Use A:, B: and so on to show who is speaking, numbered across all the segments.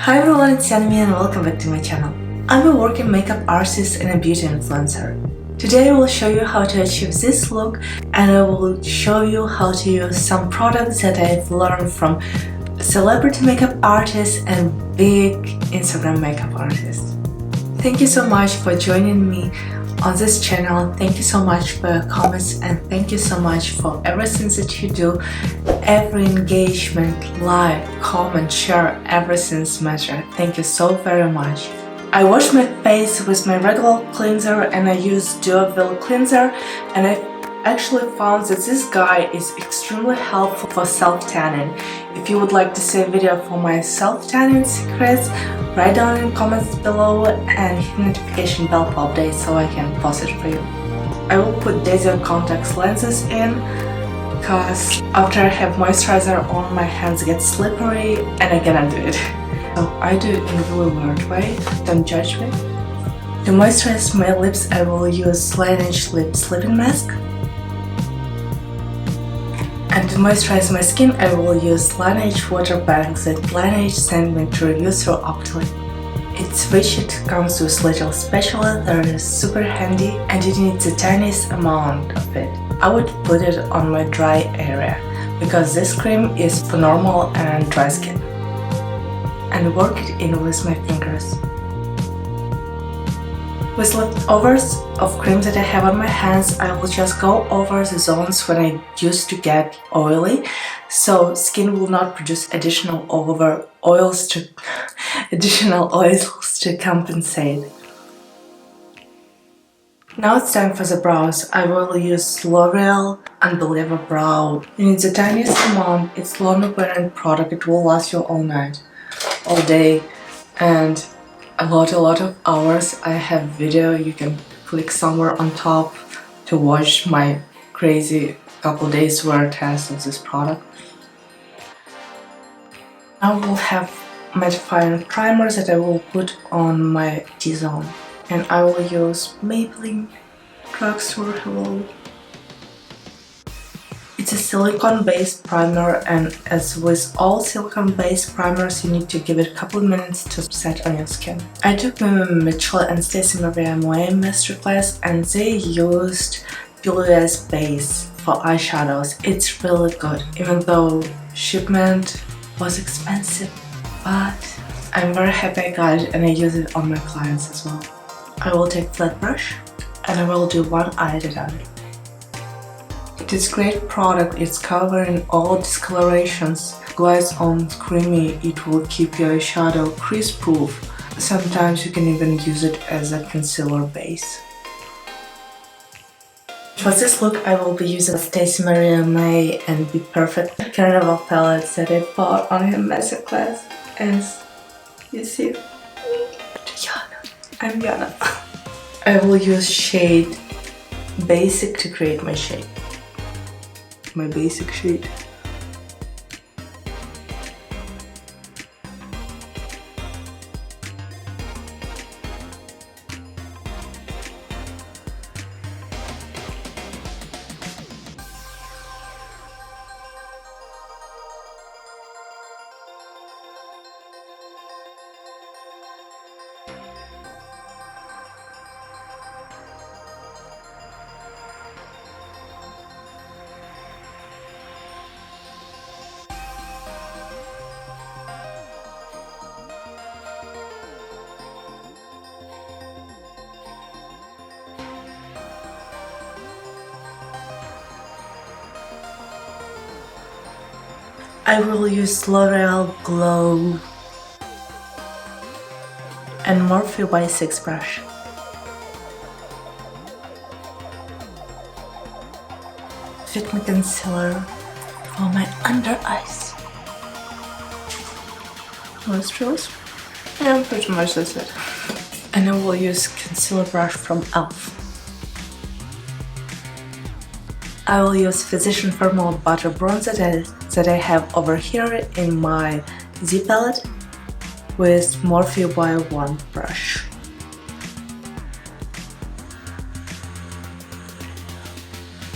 A: Hi everyone, it's Yanmi and welcome back to my channel. I'm a working makeup artist and a beauty influencer. Today I will show you how to achieve this look and I will show you how to use some products that I've learned from celebrity makeup artists and big Instagram makeup artists. Thank you so much for joining me on this channel. Thank you so much for your comments and thank you so much for everything that you do. Every engagement, like, comment, share, everything matters. Thank you so very much. I wash my face with my regular cleanser and I use Duvolle cleanser, and I actually found that this guy is extremely helpful for self-tanning. If you would like to see a video for my self-tanning secrets, write down in comments below and hit the notification bell for updates so I can post it for you. I will put Daisy contact lenses in because after I have moisturizer on, my hands get slippery and I cannot do it. So I do it in a really weird way, don't judge me. To moisturize my lips, I will use LANEIGE Lip Sleeping Mask. And to moisturize my skin, I will use LANEIGE water banks that LANEIGE sent me to review through Aucoin. Its widget comes with little spatula that is super handy and it needs the tiniest amount of it. I would put it on my dry area because this cream is for normal and dry skin. And work it in with my fingers. With leftovers of cream that I have on my hands, I will just go over the zones when I used to get oily, so skin will not produce additional oils to compensate. Now it's time for the brows. I will use L'Oreal Unbelieva-Brow. You need the tiniest amount. It's long wearing product. It will last you all night, all day, and a lot of hours. I have video, you can click somewhere on top to watch my crazy couple days wear test of this product. I will have mattifying primer that I will put on my T-zone, and I will use Maybelline Drugstore Hello. It's a silicone-based primer, and as with all silicone-based primers, you need to give it a couple of minutes to set on your skin. I took Mimi Mitchell and STACEY masterclass and they used P.LOUISE Base for eyeshadows. It's really good, even though shipment was expensive, but I'm very happy I got it and I use it on my clients as well. I will take flat brush and I will do one eye at a time. It is great product, it's covering all discolorations. Glides on creamy, it will keep your eyeshadow crease proof. Sometimes you can even use it as a concealer base. For this look I will be using STACEY and BPERFECT CARNIVAL palettes that I bought on her masterclass. As you see, I'm Yana. I will use shade Basic to create my shade. My basic shade. I will use L'Oreal Glow and Morphe Y6 brush. Fit Me Concealer for my under eyes. Nostrils? Yeah, pretty much that's it. And I will use concealer brush from e.l.f. I will use Physician Thermal Butter Bronzer that I have over here in my Z palette with Morphe Y1 brush.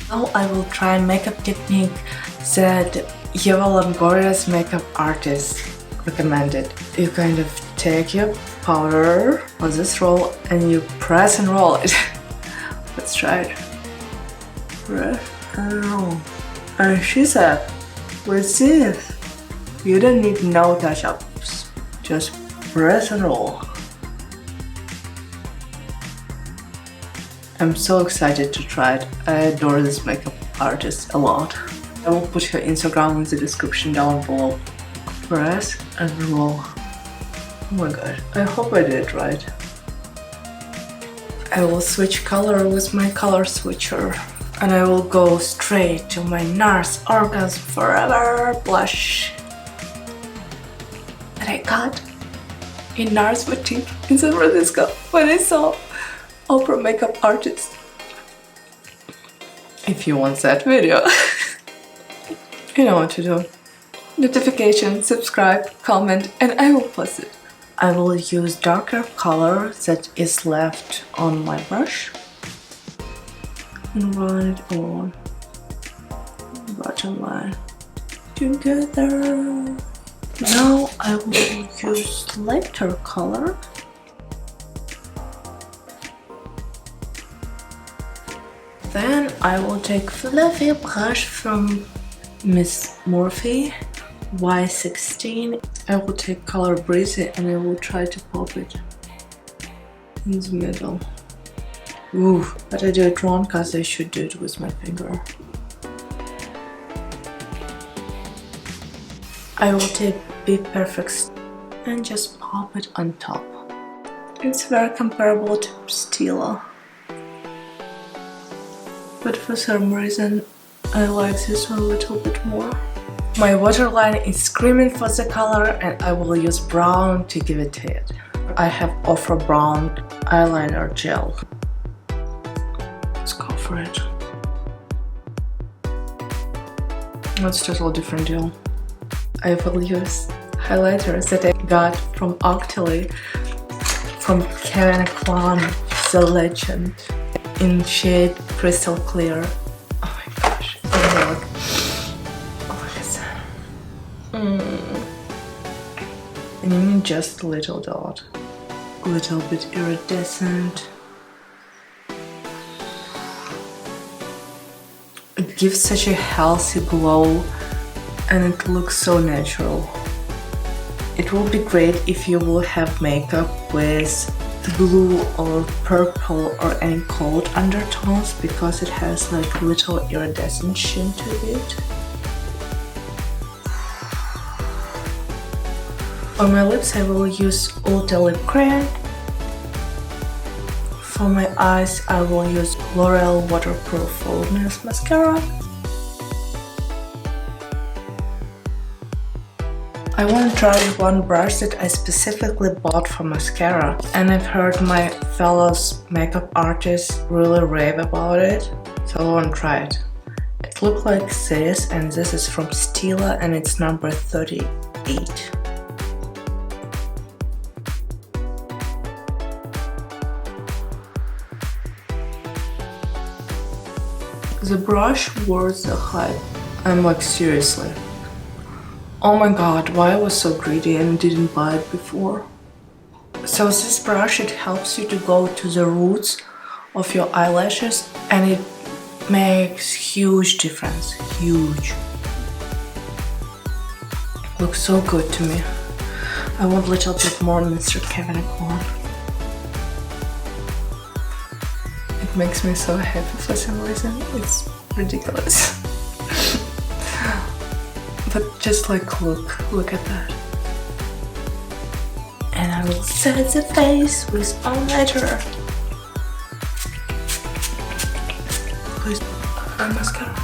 A: Now I will try makeup technique that Eva Longoria's makeup artist recommended. You kind of take your powder on this roll and you press and roll it. Let's try it. Press and roll. And she said, with this, you don't need no touch-ups. Just press and roll. I'm so excited to try it. I adore this makeup artist a lot. I will put her Instagram in the description down below. Press and roll. Oh my god, I hope I did it right. I will switch color with my color switcher. And I will go straight to my NARS Orgasm Forever blush that I got in NARS boutique in San Francisco when I saw Oprah makeup artist. If you want that video, you know what to do. Notification, subscribe, comment, and I will post it. I will use darker color that is left on my brush and run it on bottom line together. Now I will use lighter color. Then I will take fluffy brush from Miss Morphe Y16. I will take color Breezy and I will try to pop it in the middle. Ooh, but I do it wrong because I should do it with my finger. I will take BPERFECT and just pop it on top. It's very comparable to Stila, but for some reason I like this one a little bit more. My waterline is screaming for the color and I will use brown to give it a it. I have Ofra Brown eyeliner gel. Let's go for it. That's totally different deal. I will use highlighters that I got from Octoly from Kevyn the legend in shade Crystal Clear. Oh my gosh, oh my god. Oh look at that. And you need just a little dot. A little bit iridescent. It gives such a healthy glow and it looks so natural. It will be great if you will have makeup with blue or purple or any cold undertones because it has like little iridescent sheen to it. For my lips I will use Ulta Lip Cream. For my eyes I will use L'Oreal Waterproof Voluminous Mascara. I want to try one brush that I specifically bought for mascara, and I've heard my fellow makeup artists really rave about it, so I want to try it. It looks like this, and this is from Stila and it's number 38. The brush worth the hype. I'm like, seriously. Oh my god, why I was so greedy and didn't buy it before. So this brush, it helps you to go to the roots of your eyelashes and it makes huge difference, huge. Looks so good to me. I want a little bit more Mr. Kevyn. It makes me so happy for some reason, it's ridiculous. But just like look at that. And I will set the face with highlighter. Please, mascara.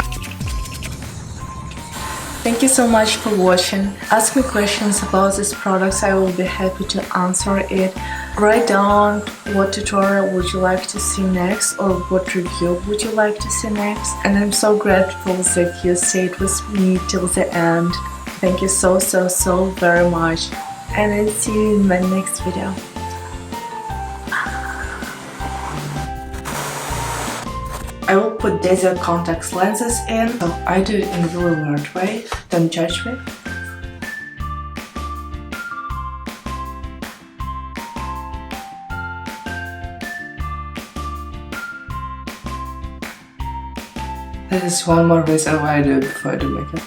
A: Thank you so much for watching. Ask me questions about these products, I will be happy to answer it. Write down what tutorial would you like to see next or what review would you like to see next. And I'm so grateful that you stayed with me till the end. Thank you so very much. And I'll see you in my next video. I will put laser contact lenses in, so I do it in a really weird way. Don't judge me. This is one more reason why I do it before I do makeup.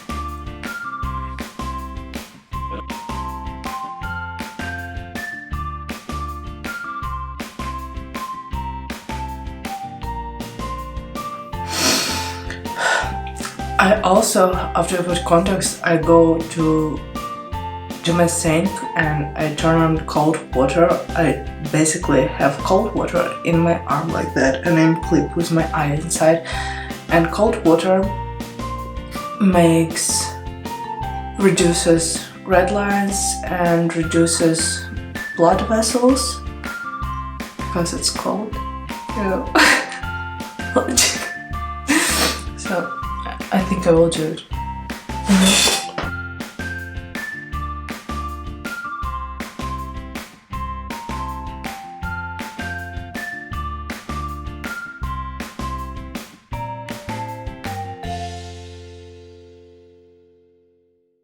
A: I also, after I put contacts, I go to my sink and I turn on cold water. I basically have cold water in my arm like that, and then clip with my eye inside. And cold water reduces red lines and reduces blood vessels because it's cold, you know. So I think I will do it.